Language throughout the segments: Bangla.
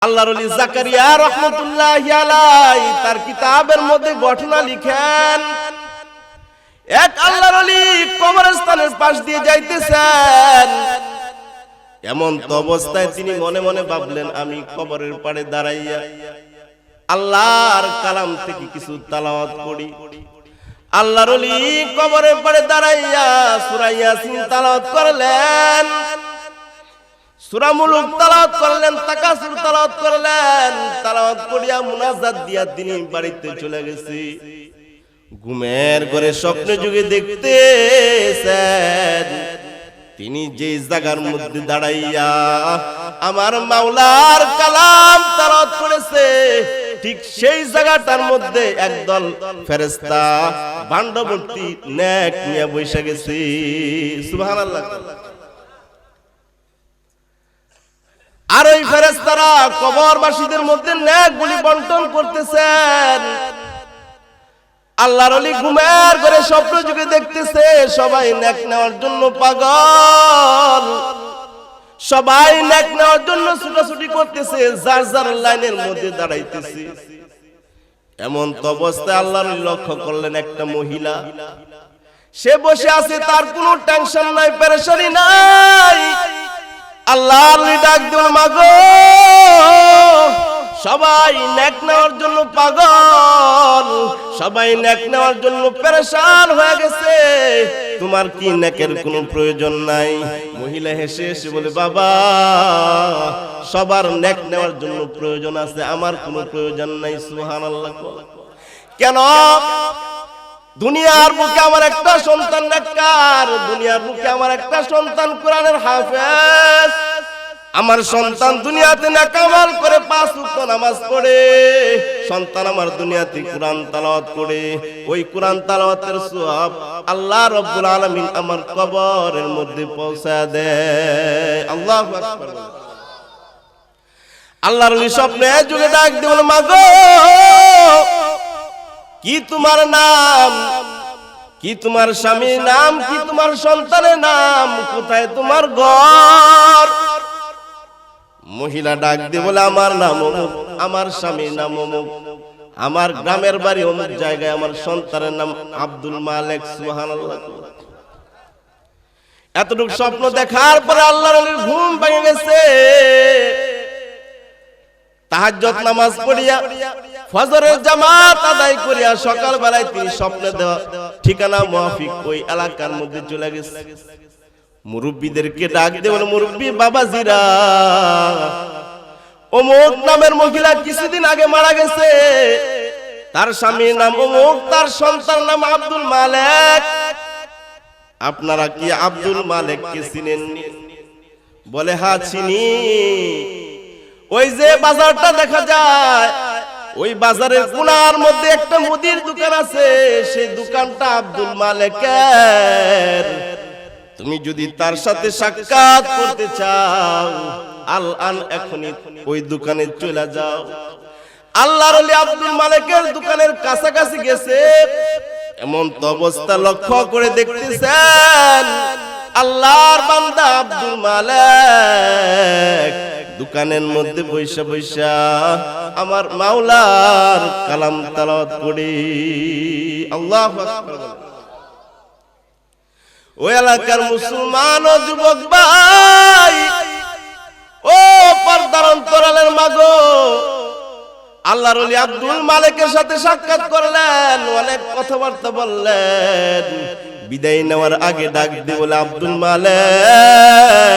আল্লাহর ওলি জাকারিয়া রাহমাতুল্লাহি আলাইহি তার কিতাবের মধ্যে ঘটনা লিখেন, এক আল্লাহর ওলি কবরস্থানের পাশ দিয়ে যাইতেছেন। এমন তো অবস্থায় তিনি মনে মনে ভাবলেন, আমি কবরের পাড়ে দাঁড়াইয়া আল্লাহর কালাম থেকে কিছু তেলাওয়াত করি। আল্লাহর ওলি কবরের পাড়ে দাঁড়াইয়া সূরা ইয়াসিন তেলাওয়াত করলেন, সূরা মুলক তেলাওয়াত করলেন, তাকাসুর তেলাওয়াত করলেন। তেলাওয়াত করিয়া মুনাজাত দিয়া তিনি বাড়িতে চলে গেছে। ঘুমের ঘরে স্বপ্নে যুগে দেখতেছেন তিনি যে জায়গার মধ্যে দাঁড়াইয়া আমার মাওলার কালাম তেলাওয়াত করেছে, ঠিক সেই জায়গাটার মধ্যে একদল ফেরেশতা ভাণ্ডবর্তী নেক নিয়ে বসে গেছে। সুবহানাল্লাহ। আর ওই ফেরেশতারা কবরবাসীদের মধ্যে নেকগুলি বন্টন করতেছেন। আল্লাহর ওলি ঘুমের ঘরে স্বপ্ন যুগে দেখতেছে সবাই নেক নেওয়ার জন্য পাগল, সবাই নেক নেওয়ার জন্য ছুটাছুটি করতেছে, যার যার লাইনের মধ্যে দাঁড়াইতেছে। এমন তো অবস্থায় আল্লাহর ওলি লক্ষ্য করলেন একটা মহিলা, সে বসে আছে, তার কোনো টেনশন নাই, পেরেশানি নাই। আল্লাহর ওলি ডাক দিল, মাগো সবাই নেক নেওয়ার জন্য পাগল, সবাই নেক নেওয়ার জন্য পেরেশান হয়ে গেছে, তোমার কি নেকের কোনো প্রয়োজন নাই? মহিলা হেসে হেসে বলে, বাবা সবার নেক নেওয়ার জন্য প্রয়োজন আছে, আমার কোনো প্রয়োজন নাই। সুবহানাল্লাহ। কেন? দুনিয়ার বুকে আমার একটা সন্তান নেককার, দুনিয়ার বুকে আমার একটা সন্তান কোরআনের হাফেজ, আমার সন্তান দুনিয়াতে নেকামাল করে 5 ওয়াক্ত নামাজ পড়ে, সন্তান আমার দুনিয়াতে কোরআন তেলাওয়াত করে, ওই কোরআন তেলাওয়াতের সওয়াব আল্লাহ রাব্বুল আলামিন আমার কবরের মধ্যে পৌঁছায় দেয়। আল্লাহু আকবার। আল্লাহর ওলি স্বপ্নে যুগে ডাক দিয়ে বলে, মাগো কি তোমার নাম, কি তোমার স্বামীর নাম, কি তোমার সন্তানের নাম, কোথায় তোমার ঘর? মহিলা ডাক দিয়ে বলে, আমার নাম অমুক, আমার স্বামীর নাম অমুক, আমার গ্রামের বাড়ি অমুক জায়গায়, আমার সন্তানের নাম আব্দুল মালেক। সুবহানাল্লাহ। এতটুকু স্বপ্ন দেখার পরে আল্লাহর ওলির ঘুম ভেঙে গেছে। তাহাজ্জুদ নামাজ পড়িয়া ফজরের জামাত আদায় করিয়া সকাল বেলায় তিনি স্বপ্নে দেওয়া ঠিকানা মুআফিক ওই এলাকার মধ্যে চলে গেছে। মুরব্বীদেরকে ডাক দিয়ে বলে, মুরব্বী বাবাজিরা, অমুক নামের মহিলা কিছুদিন আগে মারা গেছে, তার স্বামীর নাম অমুক, তার সন্তান নাম আব্দুল মালেক, আপনারা কি আব্দুল মালেককে চিনেননি? বলে, হ্যাঁ চিনি। ওই যে বাজারটা দেখা যায়, ওই বাজারের কোণার মধ্যে একটা মুদির দোকান আছে, সেই দোকানটা আব্দুল মালেকের। তুমি যদি তার সাথে সাক্ষাৎ করতে চাও, আল-আন এখনই ওই দোকানে চলে যাও। আল্লাহর ওলি আব্দুল মালেকের দোকানের কাছাকাছি গেছে। এমন তো অবস্থা লক্ষ্য করে দেখতেছেন আল্লাহর বান্দা আব্দুল মালেক দোকানের মধ্যে বৈশা বৈশা আমার মাওলার কালাম তেলাওয়াত করে। আল্লাহু আকবার। ওই এলাকার মুসলমান ও যুবক ভাই, ও পর্দার অন্তরালের মাগো, আল্লাহর ওলি আব্দুল মালেকের সাথে সাক্ষাৎ করলেন, অনেক কথাবার্তা বললেন। বিদায় নেওয়ার আগে ডাক দিয়ে বলে, আব্দুল মালেক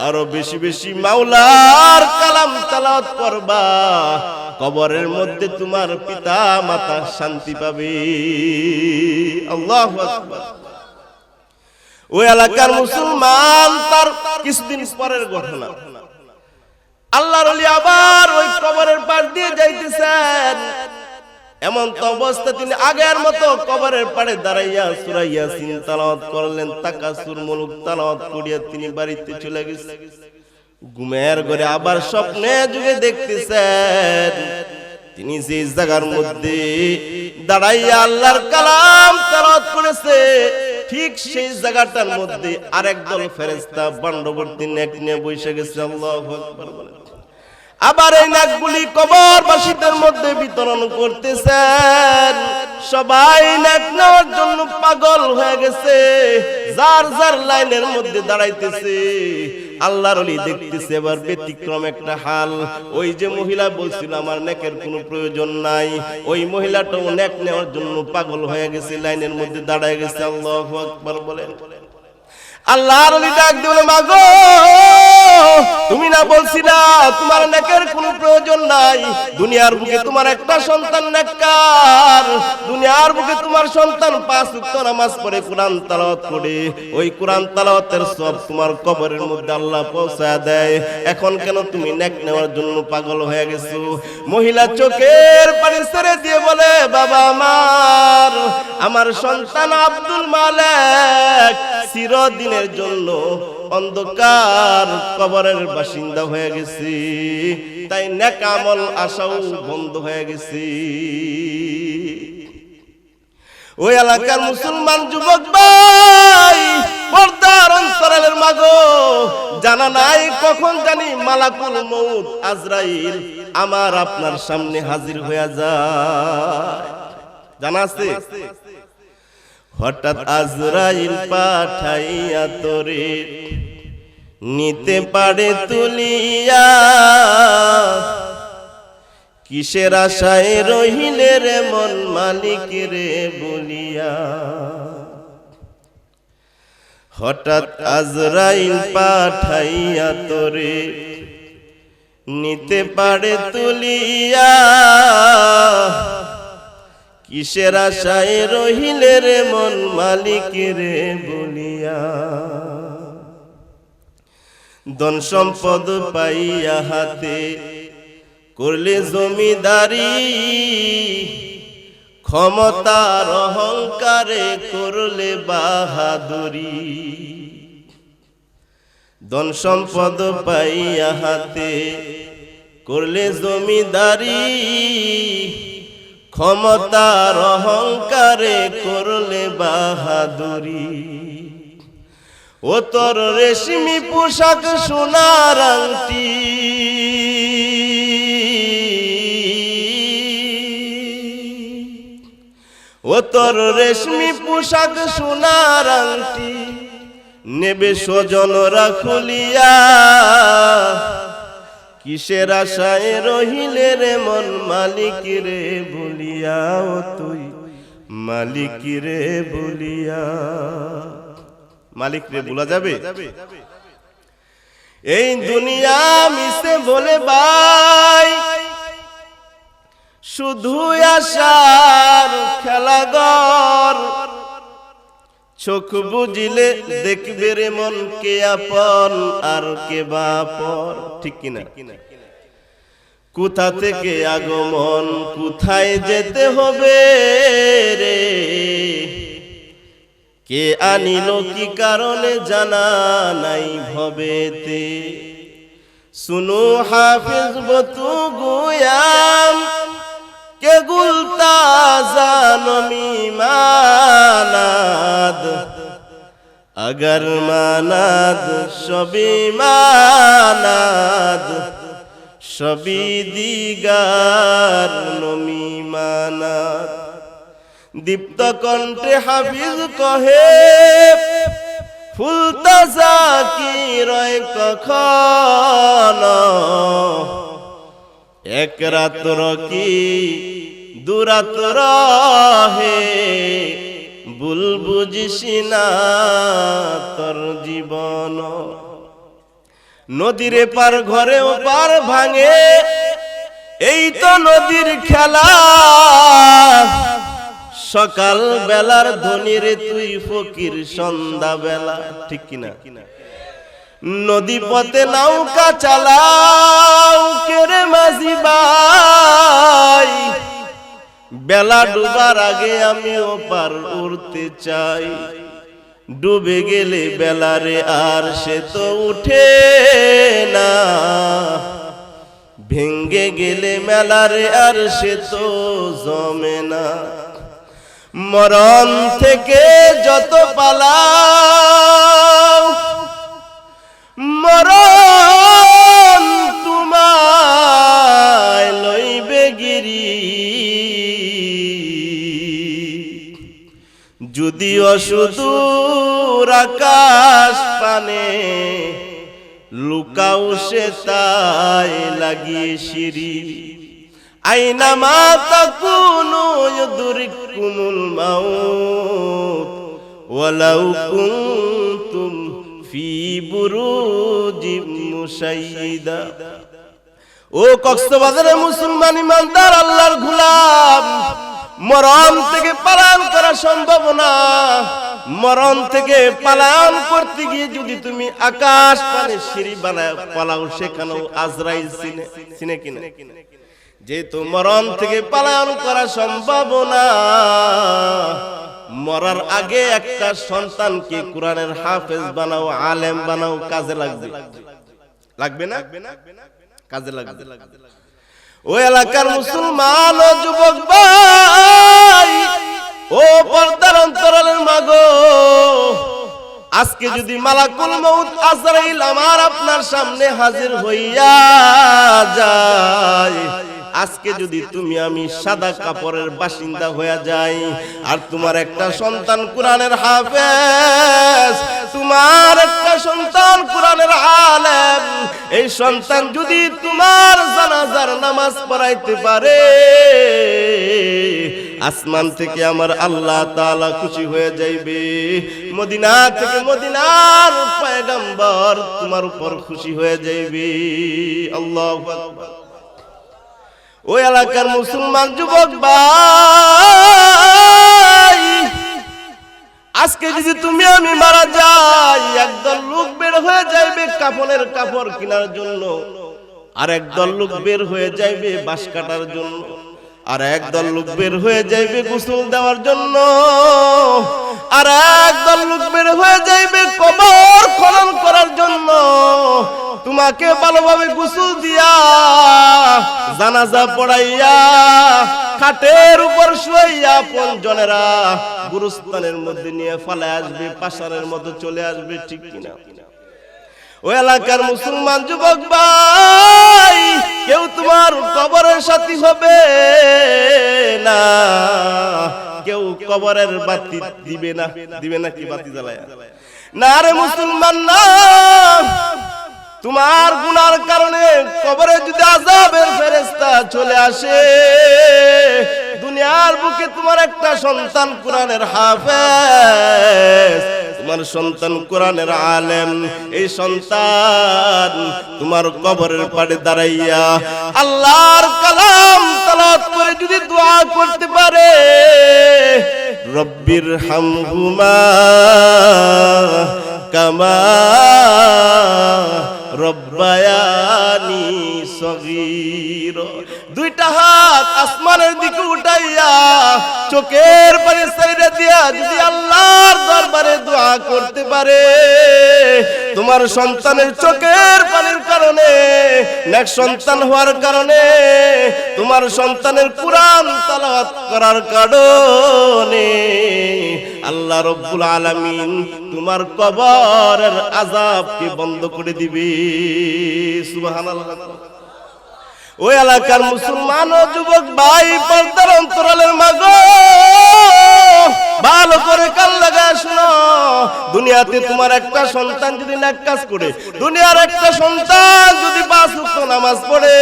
আরো বেশি বেশি মাওলার কালাম তেলাওয়াত করবা, কবরের মধ্যে তোমার পিতা মাতা শান্তি পাবে। আল্লাহু আকবার। ওই এলাকার মুসলমান, তার কিছুদিন পরের ঘটনা, আল্লাহর ওলি আবার ওই কবরের পাশ দিয়ে যাইতেছেন। এমন তো অবস্থা তিনি আগের মতো কবরের পাড়ে দাঁড়াইয়া সূরা ইয়াসিন তেলাওয়াত করলেন, তাকাসুর মুলক তেলাওয়াত করিয়া তিনি বাড়িতে চলে গেছেন। ঘুমের ঘরে আবার স্বপ্নে যুগে দেখতেছেন তিনি যে জায়গার মধ্যে দাঁড়াইয়া আল্লাহর কালাম তেলাওয়াত করেছে, ঠিক সেই জায়গাটার মধ্যে আরেক দল ফেরেশতা বান্ডবর্তী নেক নিয়ে বসে গেছে। আল্লাহু আকবার বলেন। আবার এই নাকগুলি কবরবাসীদের মধ্যে বিতরণ করতেছেন। সবাই নাক নেওয়ার জন্য পাগল হয়ে গেছে, যার যার লাইনের মধ্যে দাঁড়াইতেছে। আল্লাহর ওলি দেখতেছে এবার ব্যতিক্রম একটা হাল। ওই যে মহিলা বলছিল আমার নেকের কোনো প্রয়োজন নাই, ওই মহিলাটাও নেক নেওয়ার জন্য পাগল হয়ে গেছে, লাইনের মধ্যে দাঁড়ায় গেছে। আল্লাহু আকবার বলেন। আল্লাহর ওলি ডাক দিলেন, মাগো তুমি না বলছিলা তোমার নেকের কোনো প্রয়োজন নাই? দুনিয়ার বুকে তোমার একটা সন্তান নেককার, দুনিয়ার বুকে তোমার সন্তান 5 ওয়াক্ত নামাজ পড়ে, কোরআন তেলাওয়াত করে, ওই কোরআন তেলাওয়াতের সব তোমার কবরের মধ্যে আল্লাহ পৌঁছায় দেয়। এখন কেন তুমি নেক নেওয়ার জন্য পাগল হয়ে গেছো? মহিলা চোখের পানি ছেড়ে দিয়ে বলে, বাবা আমার সন্তান আব্দুল মালেক চিরদিনের জন্য অন্ধকার কবরের বাসিন্দা হয়ে গেছে, তাই নেক আমল আশাও বন্ধ হয়ে গেছে। ওই এলাকার মুসলমান যুবক ভাই, পর্দার অন্তরালের মাগো, জানা নাই কখন জানি মালাকুল মউত আজরাইল আমার আপনার সামনে হাজির হয়ে যায়। জানা আছে? হঠাৎ আজরাইল পাঠাইয়া তোরে নিতে পারে তুলিয়া, কিসের আশায় রহিলে রে মন মালিক রে বলিয়া। হঠাৎ আজরাইল পাঠাইয়া তোরে নিতে পারে তুলিয়া, কিসের আশায় রহিলে রে মন মালিক রে বলিয়া। ধন সম্পদ পাইয়া হাতে করলে জমিদারি, ক্ষমতার অহংকারে করলে বাহাদুরি। ধন সম্পদ পাইয়া হাতে করলে জমিদারি, ক্ষমতার অহংকারে করলে বাহাদুরি। ও তোর রেশমি পোশাক সোনার আংটি, ও তোর রেশমি পোশাক সোনার আংটি, নেবে স্বজনরা খুলিয়া, কিসের আশায় রহিলে রে মন মালিক রে বলিয়া। ও তুই মালিক রে বলিয়া। মালিক রে বলা যাবে? এই দুনিয়া মিশে বলে ভাই, শুধু আশার খেলাঘর। চোখ বুঝিলে দেখবে রে মন কে আপন আর কে বাপর, ঠিক কিনা? কোথা থেকে আগমন, কোথায় যেতে হবে রে, কে আনিল কি কারণে জানা নাই ভবেতে। শুনো হাফিজ বতু গুয়াম কে গুলতা জানমি মানাদ, अगर मानाद सभी मानाद सभी दिगार नमी मानाद। दीप्त कण्ठे हाफिज कहे ফুলতা জাকির কখন, এক রাত্র কি দুরাত্র হে, ভুল বুঝিস না তোর জীবন। নদীর পার ঘরে ও পার ভাঙে, এই তো নদীর খেলা। সকাল বেলার ধনীর তুই ফকির সন্ধ্যা বেলা, ঠিক কিনা? নদী পথে নৌকা চালাও কেরে মাঝি ভাই, বেলা ডুবার আগে আমি ওপার উড়তে চাই। ডুবে গেলে বেলারে আর সে তো উঠে না, ভেঙ্গে গেলে মেলারে আর সে তো জমে না। মরণ থেকে যত পালাও, মরণ তোমার যদিও সুদূর আকাশ পানে লুকাও সে তাই লাগিয়ে সিঁড়ি আইনামা তাকুনু ইউদরিকুমুল মাউত ওয়ালাউ কুনতুম ফি বুরুজিম মুশাইয়্যিদা। ও কক্সবাজারের মুসলমান ইমানদার আল্লাহর গোলাম, মরণ থেকে পালায়ন করা সম্ভব না। মরণ থেকে পালায়ন করতে গিয়ে যদি তুমি আকাশ পানে সিঁড়ি বানায় পালাও, সেখানেও আজরাইল চিনে কিনা। যেহেতু মরণ থেকে পালায়ন করা সম্ভব না, মরার আগে একটা সন্তানকে কোরআনের হাফেজ বানাও, আলেম বানাও, কাজে লাগবে। লাগবে না? কাজে লাগবে। ওই এলাকার মুসলমান ও যুবক ভাই, ও পর্দার অন্তরালের মাগো, আজকে যদি মালাকুল মউত আজরাইল আমার আপনার সামনে হাজির হইয়া যায়, আজকে যদি তুমি আমি সাদা কাপড়ের বাসিন্দা হয়ে যাই, আর তোমার একটা সন্তান কোরআনের হাফেজ, তোমার একটা সন্তান কোরআনের আলেম, এই সন্তান যদি তোমার জানাজার নামাজ পড়াইতে পারে, আসমান থেকে আমার আল্লাহ তাআলা খুশি হয়ে যাইবে। মদিনা থেকে মদিনার পয়গম্বর তোমার উপর খুশি হয়ে যাইবে। আল্লাহু আকবার। ওই এলাকার মুসলমান যুবক ভাই, আজকে যদি তুমি আমি মারা যাই, একদল লোক বের হয়ে যাইবে কাফনের কাপড় কেনার জন্য, আর একদল লোক বের হয়ে যাইবে বাঁশ কাটার জন্য, আর একদল লোক বের হয়ে যাইবে গোসল দেওয়ার জন্য, আর একদল লোক বের হয়ে যাইবে কবর খনন করার জন্য। তোমাকে ভালোভাবে গোসল দিয়া, জানাজা পড়াইয়া, খাটের উপর শুয়াইয়া আপন জনেরা গুরুস্থানের মধ্যে নিয়ে ফেলে আসবে, পাশারের মতো চলে আসবে, ঠিক কিনা? ওই এলাকার মুসলমান যুবক ভাই, কেউ তোমার কবরের সাথী হবে না, কেউ কবরের বাতি দিবে না। দিবে না কি বাতি জ্বালায়? না রে মুসলমান, না। তোমার গুনার কারণে কবরে যদি আযাবের ফেরেশতা চলে আসে, দুনিয়ার বুকে তোমার একটা সন্তান কোরআনের হাফেজ, তোমার সন্তান কোরআনের আলেম, এই সন্তান তোমার কবরের পাড়ে দাঁড়াইয়া আল্লাহর কালাম তেলাওয়াত করে যদি দোয়া করতে পারে, রব্বির হামহুমা কামা রব্বায়ানি সগীর, দুইটা হাত আসমানের দিকে উঠাইয়া চোখের পানি সাইরা দিয়া যদি আল্লাহর দরবারে দোয়া করতে পারে, তোমার সন্তানের চোখের পানির কারণে, নেক সন্তান হওয়ার কারণে, তোমার সন্তানের কোরআন তেলাওয়াত করার কারণে আল্লাহ রব্বুল আলামিন তোমার কবরের আযাবকে বন্ধ করে দিবে। সুবহানাল্লাহ। ওই এলাকার মুসলমান ও যুবক ভাই, পর্দার অন্তরালের মাগো, ভালো করে কান লাগায় শোনো। দুনিয়াতে তোমার একটা সন্তান যদি নেক কাজ করে, দুনিয়ার একটা সন্তান যদি 5 ওয়াক্ত নামাজ পড়ে,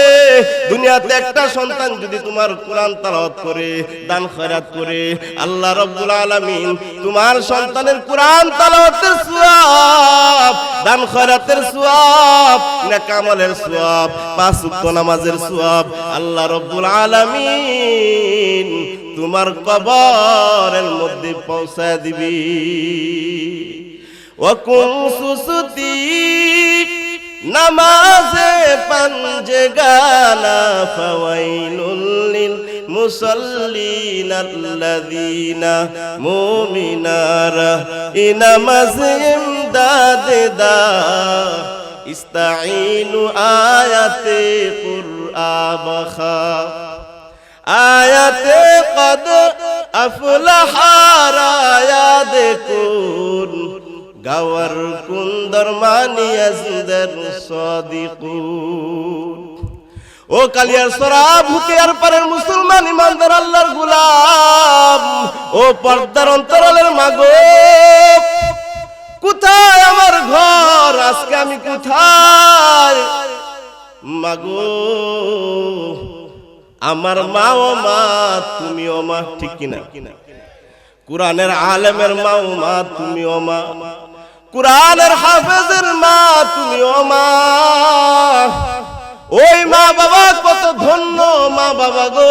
দুনিয়াতে একটা সন্তান যদি তোমার কোরআন তেলাওয়াত করে, দান খয়রাত করে, আল্লাহ রাব্বুল আলামিন তোমার সন্তানের কোরআন তেলাওয়াতের সওয়াব, দান খয়রাতের সওয়াব, নেক আমলের সওয়াব, 5 ওয়াক্ত নামাজের সওয়াব আল্লাহ রাব্বুল আলামিন তোমার কবরের মধ্যে পৌঁছায় দিবি। ওয়াকুম সুসুতি নামাজে পাঞ্জে গানা, ফাওয়াইলুল লিল মুসাল্লিন আল্লাযীনা মুমিনারা ইনামাজে ইমদাদে দা, ইস্তাঈনু আয়াতে কুরআবাখা, আয়াতে কদ আফলাহার আয়াতে কুন, গাওয়ার কুন্দর মানিয়াজদের সাদিকুন। ও কালিয়ার সরা ভুতিয়ার পারের মুসলমান ইমানদার আল্লাহর গোলাম, ও পর্দার অন্তরালের মাগো, কোথায় আমার ঘর, আজকে আমি কোথায় মাগো? আমার মা ও মা, তুমি ও মা, ঠিক কিনা? কুরআনের আলেমের মা ও মা, তুমি ও মা, কুরআনের হাফেজের মা, তুমি ও মা। ওই মা বাবা কত ধন্য মা বাবা গো,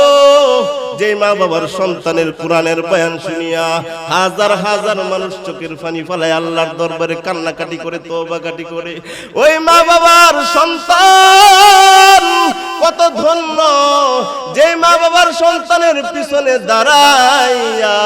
যে মা বাবার সন্তানের কোরআনের বয়ান শুনিয়া হাজার হাজার মানুষ চোখের পানি ফেলায় আল্লাহর দরবারে কান্নাকাটি করে, তওবা কাটি করে। ওই মা বাবার সন্তান কত ধন্য, যে মা বাবার সন্তানের পিছনে দাঁড়াইয়া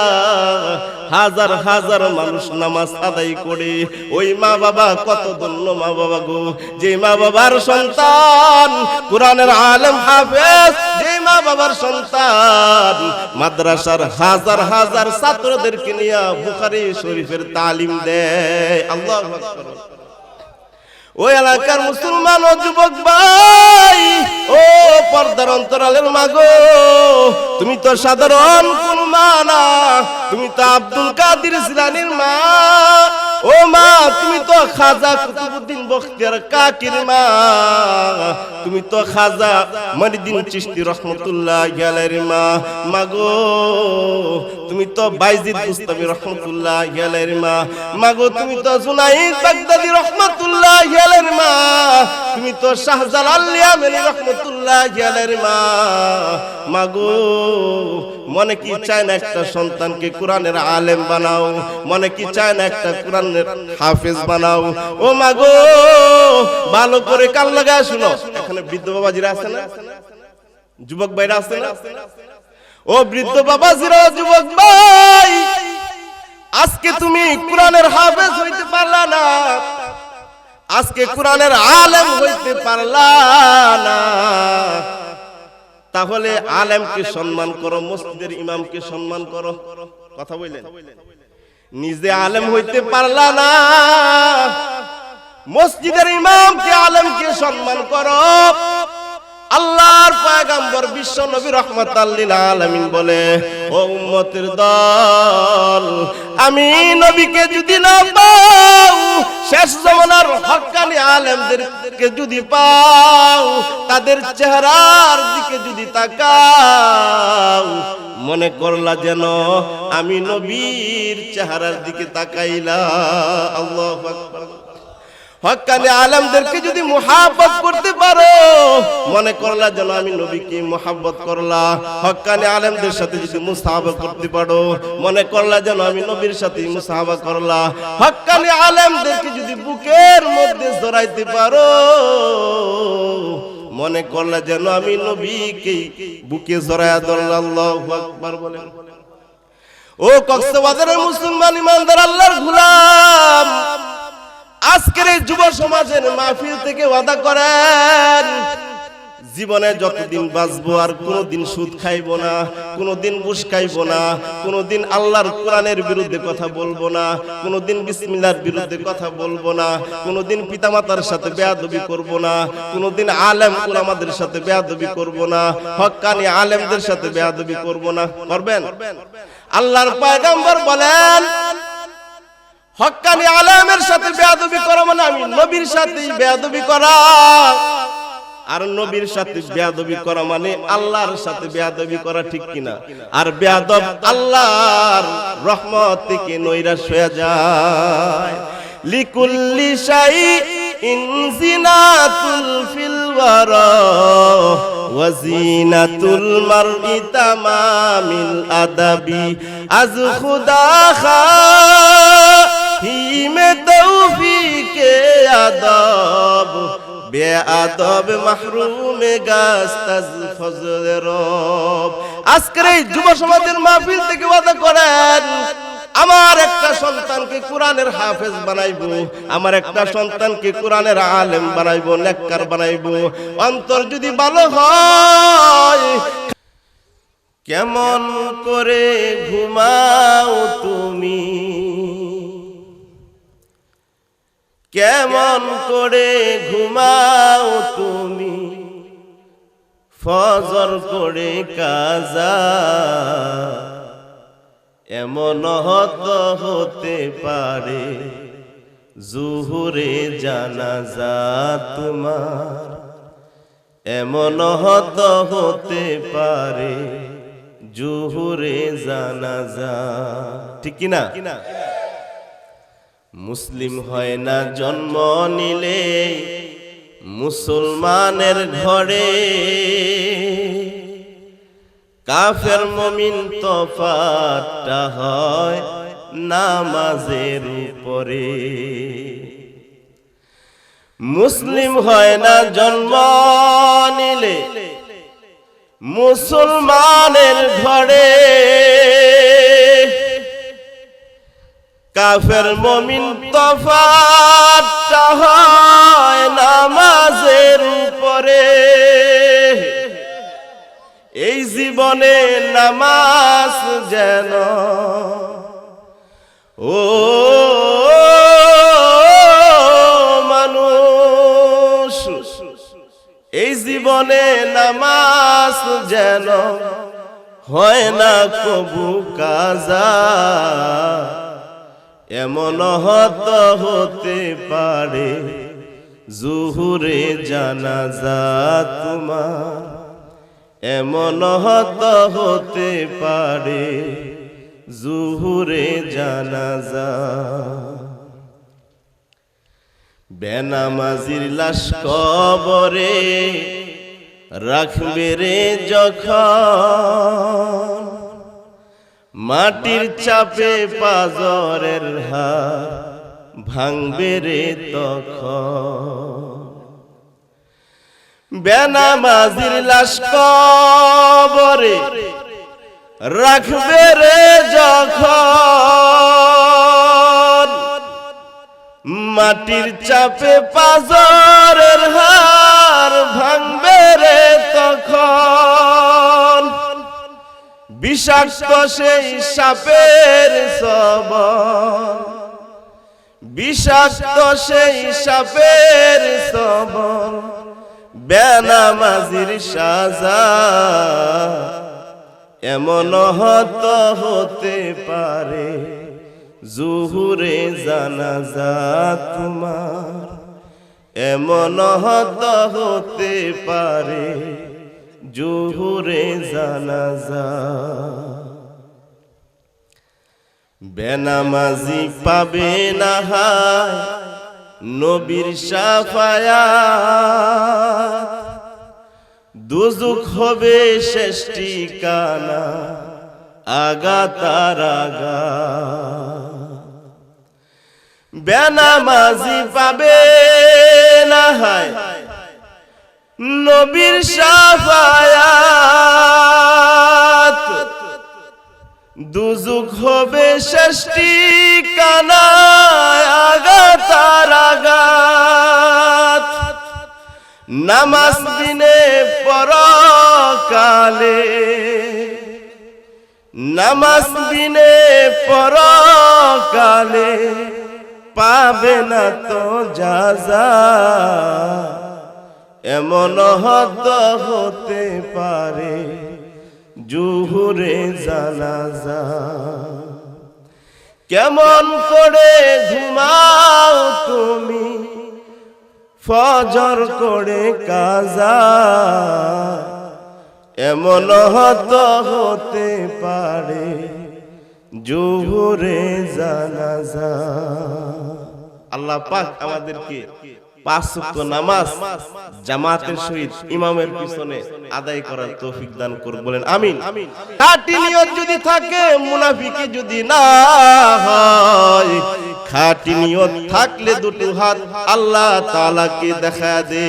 হাজার হাজার মানুষ নামাজ আদায় করে। ওই মা বাবা কত ধন্য মা বাবা গো, যে মা বাবার সন্তান কোরআনের আলেম হাফেজ, যে মা বাবার সন্তান মাদ্রাসার হাজার হাজার ছাত্রদেরকে নিয়ে বুখারী শরীফের তালিম দেয়। আল্লাহু আকবার। ওই এলাকার মুসলমান ও যুবক ভাই, ও পর্দার অন্তরালের মাগো, তুমি তো সাধারণ কোন মা না, তুমি তো আব্দুল কাদের জিলানীর মা। ও মা, তুমি তো খাজা কুতুবউদ্দিন বখতিয়ার কাকির মা, তুমি তো খাজা মঈনুদ্দিন চিশতি রহমাতুল্লাহি আলাইহির মা। মাগো, তুমি তো বাইজিদ বুস্তামি রহমাতুল্লাহি আলাইহির মা। মাগো, তুমি তো জুনাইদ বাগদাদি রহমাতুল্লাহি আলাইহির মা। তুমি তো শাহজালাল ইয়ামানি রহমাতুল্লাহি আলাইহির মা। মাগো, মনে কি চায় না একটা সন্তানকে কোরআনের আলেম বানাও, মনে কি চায় না একটা কোরআনের হাফেজ বানাও। ও মাগো, ভালো করে কান লাগায় শুনো। এখানে বৃদ্ধ বাবাজিরা আছে না, যুবক ভাইরা আছে না? ও বৃদ্ধ বাবাজিরা, যুবক ভাই, আজকে তুমি কোরআনের হাফেজ হইতে পারলা না, আজকে কোরআনের আলেম হইতে পারলা না, তাহলে আলেমকে সম্মান করো, মসজিদের ইমামকে সম্মান করো। কথা বললেন, নিজে আলেম হইতে পারলা না, মসজিদের ইমামকে আলেমকে সম্মান করো। আল্লাহর পয়গম্বর বিশ্ব নবী রাহমাতাল লিল আলামিন বলে, ও উম্মতের দল, আমি নবীকে যদি না পাও, শেষ জামানার হক্কানি আলেমদেরকে যদি পাও, তাদের চেহারার দিকে যদি তাকাও, মনে করলা যেন আমি নবীর চেহারার দিকে তাকাইলা। আল্লাহু আকবার। হক্কানি আলেমদেরকে যদি মুহাব্বত করতে পারো, মনে করলা যেন আমি নবীকে মুহাব্বত করলা। হক্কানি আলেমদের সাথে যদি মুসাহাবা করতে পারো, মনে করলা যেন আমি নবীর সাথে মুসাহাবা করলা। হক্কানি আলেমদেরকে যদি বুকের মধ্যে জড়াইতে পারো, মনে করলা যেন আমি নবীকে বুকে জড়ায়া ধরলাম। আল্লাহু আকবার বলেন। ও কক্সবাজারের মুসলমান ইমানদার আল্লাহর গোলাম, আজকের এই যুব সমাজের মাহফিল থেকে ওয়াদা করেন, জীবনে যতদিন বাঁচবো আর কোনোদিন সুদ খাইবো না, কোনোদিন ঘুষ খাইবো না, কোনোদিন আল্লাহর কোরআনের বিরুদ্ধে কথা বলবো না, কোনোদিন বিসমিল্লাহর বিরুদ্ধে কথা বলবো না, কোনোদিন পিতামাতার সাথে বেয়াদবি করবো না, কোনোদিন আলেম উলামাদের সাথে বেয়াদবি করবো না, হক্কানি আলেমদের সাথে বেয়াদবি করবো না। করবেন? আল্লাহর পয়গম্বর বলেন, হক্কানি আলেমের সাথে বেয়াদবি করা মানে আমি নবীর সাথেই বেয়াদবি করা। আর নবীর সাথে বেয়াদবি করা মানে আল্লাহর সাথে বেয়াদবি করা, ঠিক কিনা? আর বেয়াদব আল্লাহর রহমত থেকে নৈরাশ হয়ে যায়। লিকুল্লি শাইইন জিনাতুল ফিল ওয়ারা ওয়া জিনাতুল মারই তামামিল আদাবি, আজ খুদা খাহিমে তৌফিকে আদব, বেআদব মাহরুমে গাস্তাজ ফজলে রব। আজকের এই যুব সমাজের মাহফিল থেকে ওয়াদা করেন, আমার একটা সন্তানকে কোরআনের হাফেজ বানাইবো, আমার একটা সন্তানকে কোরআনের আলেম বানাইবো, নেককার বানাইবো। অন্তর যদি ভালো হয়, কেমন করে ঘুমাও তুমি, কেমন করে ঘুমাও তুমি, ফজর করে কাজা, এমন হতে পারে জুহুরে জানাজা তোমার, এমন হতে পারে জুহুরে জানাজা। ঠিক কিনা? মুসলিম হয় না জন্ম নিলে মুসলমানের ঘরে, কাফের মুমিন তফাৎটা হয় নামাজের উপরে। মুসলিম হয় না জন্ম নিলে মুসলমানের ঘরে, কাফের মুমিন তফাৎটা হয় নামাজের উপরে। এই জীবনে নামাজ যেন ও মানুষ, এই জীবনে নামাজ যেন হয় না কবু কাজা, এমন হতে পারে জুহুরে জানাজা তোমার, এমন হতে পারে জুহুরে জানাজা। বেনামাজির লাশ কবরে রাখবে রে যখন, মাটির চাপে পাজরের হাড় ভাঙবে রে তখন। বেনামাজির লাশ কবরে রাখবে রে যখন, মাটির চাপে পাজরের হাড় ভাঙবে রে তখন। বিষাক্ত সেই সাপের সবল, বিষাক্ত সেই সাপের সবল, বেনামাজির সাজা, এমন হতে পারে জুহুরে জানাজা তোমার, এমন হতে পারে জুহুরে জানাজা। বেনামাজি পাবে না হায় নবীর শাফায়াত, দুজুক হবে শেষ ঠিকানা আগাতার আগা। বেনামাজি পাবে না হায় নবীর শাফায়াত, দুজুক হবে শেষ ঠিকানা আগাতার আগাত। নামাজ দিনে পরকালে, নামাজ দিনে পরকালে পাবে না তো যাজা, এমন হতে পারে জুহুরে জানাজা। কেমন করে ঘুমাও তুমি ফজর করে কাজা, এমন হতে পারে জুহুরে জানাজা। আল্লাহ পাক আমাদেরকে পাঁচ ওয়াক্ত নামাজ জামাতের সহিত ইমামের পিছনে আদায় করার তৌফিক দান করুন, বলেন আমিন। খাঁটি নিয়ত যদি থাকে, মুনাফিকি যদি না হয়, খাঁটি নিয়ত থাকলে দুটো হাত আল্লাহ তাআলাকে দেখা দে।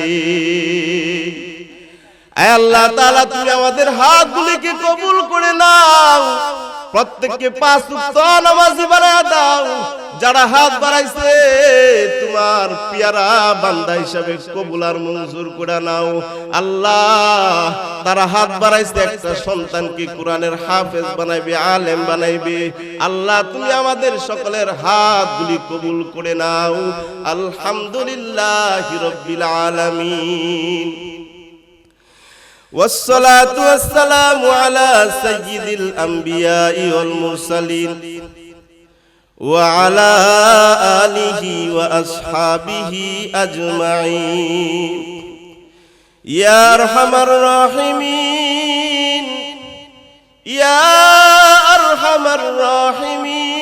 আল্লাহ তাআলা তুমি আমাদের হাতগুলিকে কবুল করে নাও, প্রত্যেককে পাঁচ ওয়াক্ত নামাজি বানায়া দাও। যারা হাত বাড়াইছে তোমার পিয়ারা বান্দা হিসাবে কবুল আর মঞ্জুর করে নাও। আল্লাহ তারা হাত বাড়াইছে একটা সন্তানকে কোরআনের হাফেজ বানাইবে, আলেম বানাইবে। আল্লাহ তুমি আমাদের সকলের হাতগুলি কবুল করে নাও। আলহামদুলিল্লাহি রাব্বিল আলামিন। والصلاة والسلام على سيد الأنبياء والمرسلين وعلى آله وأصحابه أجمعين يا أرحم الراحمين يا أرحم الراحمين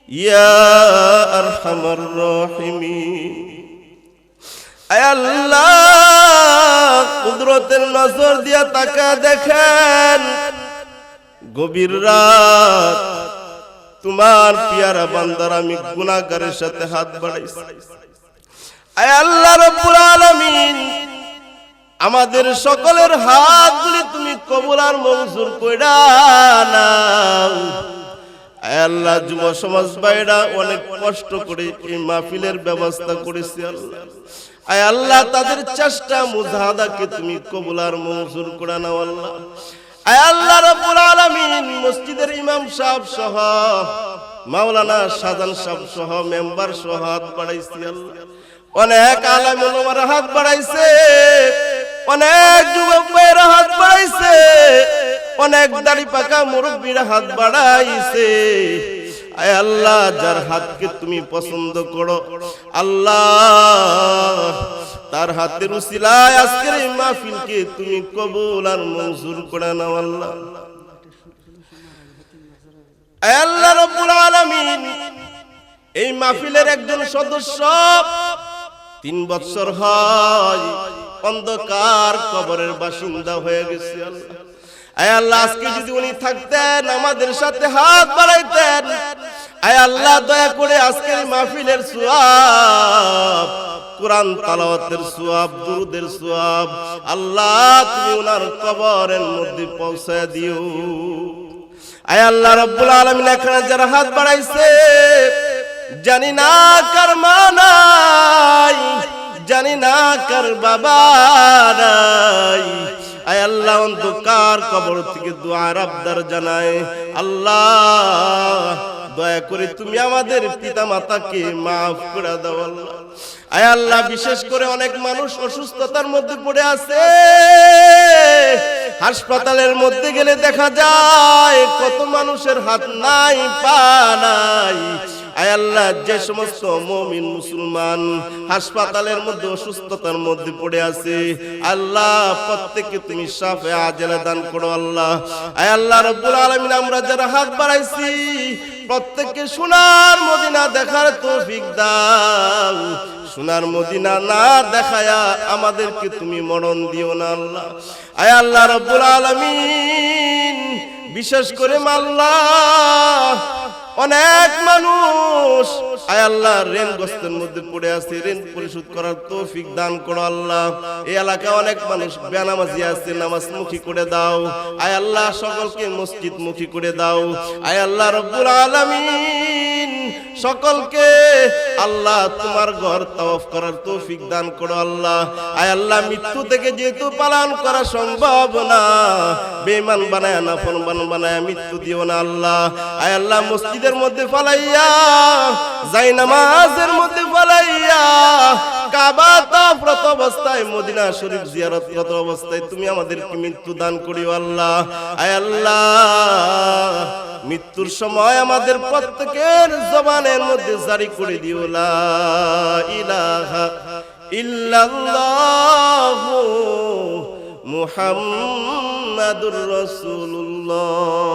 يا أرحم الراحمين আয় আল্লাহ কুদরতের নজর দিয়া তাকা দেখেন গভীর রাত তোমার পিয়ারা বান্দার আমি গুনাহগারের সাথে হাত বাড়াইছি আয় আল্লাহ রাব্বুল আলামিন আমাদের সকলের হাতগুলি তুমি কবুল আর মঞ্জুর কইরা নাও আয় আল্লাহ যুব সমাজ ভাইরা অনেক কষ্ট করে এই মাহফিলের ব্যবস্থা করেছে আল্লাহ আয় আল্লাহ তাদের চেষ্টা মুজাহাদাকে তুমি কবুল আর মঞ্জুর করে নাও আল্লাহ আয় আল্লাহ রাব্বুল আলামিন মসজিদের ইমাম সাহেব সহ মাওলানা শাহজান সাহেব সহ মেম্বার সহ হাত বাড়াইছে আল্লাহ অনেক আলেম ওলামারা হাত বাড়াইছে অনেক যুবক ভাইরা হাত বাড়াইছে অনেক দাড়ি পাকা মুরব্বিরা হাত বাড়াইছে আয় আল্লাহ যার হাতকে তুমি পছন্দ করো আল্লাহ তার হাতের উসিলায় আজকের এই মাহফিলকে তুমি কবুল আর মঞ্জুর করে নাও আল্লাহ আয় আল্লাহ রাব্বুল আলামিন এই মাহফিলের একজন সদস্য 3 বছর হয় অন্ধকার কবরের বাসিন্দা হয়ে গেছে আল্লাহ আয় আল্লাহ আজকে যদি উনি থাকতেন আমাদের সাথে হাত বাড়াইতেন আয় আল্লাহ দয়া করে আজকের মাহফিলের সওয়াব কুরআন তেলাওয়াতের সওয়াব দুরুদের সওয়াব আল্লাহ তুমি ওনার কবরের মধ্যে পৌঁছায় দিও আয় আল্লাহ রাব্বুল আলামিন এখানে যারা হাত বাড়াইছে জানি না কার মা নাই জানি না কার বাবা নাই আয় আল্লাহ অন্ধকার কবর থেকে দুআর আবদার জানায় আল্লাহ দয়া করে তুমি আমাদের পিতা মাতাকে maaf করে দাও আল্লাহ আয় আল্লাহ বিশেষ করে অনেক মানুষ অসুস্থতার মধ্যে পড়ে আছে হাসপাতালের মধ্যে গেলে দেখা যায় কত মানুষের হাত নাই পা নাই আয় আল্লাহ যে সমস্ত মুমিন মুসলমান হাসপাতালের মধ্যে অসুস্থতার মধ্যে পড়ে আছে আল্লাহ প্রত্যেককে তুমি শাফে আজেলা দান করো আল্লাহ আয় আল্লাহ রাব্বুল আলামিন আমরা যারা হাত বাড়াইছি প্রত্যেককে সোনার মদিনা দেখার তৌফিক দাও সোনার মদিনা না দেখায়া আমাদেরকে তুমি মরণ দিও না আল্লাহ আয় আল্লাহ রাব্বুল আলামিন বিশেষ করে আল্লাহ অনেক মানুষ আয় আল্লাহ ঋণগ্রস্তের মধ্যে পড়ে আছে ঋণ পরিশোধ করার তৌফিক দান করো আল্লাহ এই এলাকায় অনেক মানুষ বেনামাজি আছে নামাজ মুখী করে দাও আয় আল্লাহ সকলকে মসজিদ মুখী করে দাও আয় আল্লাহ রাব্বুল আলামিন সকলকে আল্লাহ তোমার ঘর তাওয়াফ করার তৌফিক দান করো আল্লাহ আয় আল্লাহ মৃত্যু থেকে যেহেতু পালন করা সম্ভব না বেঈমান বানায় না ফরমান বানায় মৃত্যু দিও না আল্লাহ আয় আল্লাহ মসজিদের মধ্যে ফালাইয়া যাই নামাজের মধ্যে ফালাইয়া কাবা তাওয়াফরত অবস্থায় মদিনা শরীফ জিয়ারতরত অবস্থায় তুমি আমাদেরকে মৃত্যু দান করিও আল্লাহ আয় আল্লাহ মৃত্যুর সময় আমাদের প্রত্যেকের জবানের মধ্যে জারি করে দিও লা ইলাহা ইল্লাল্লাহু মুহাম্মাদুর রাসূলুল্লাহ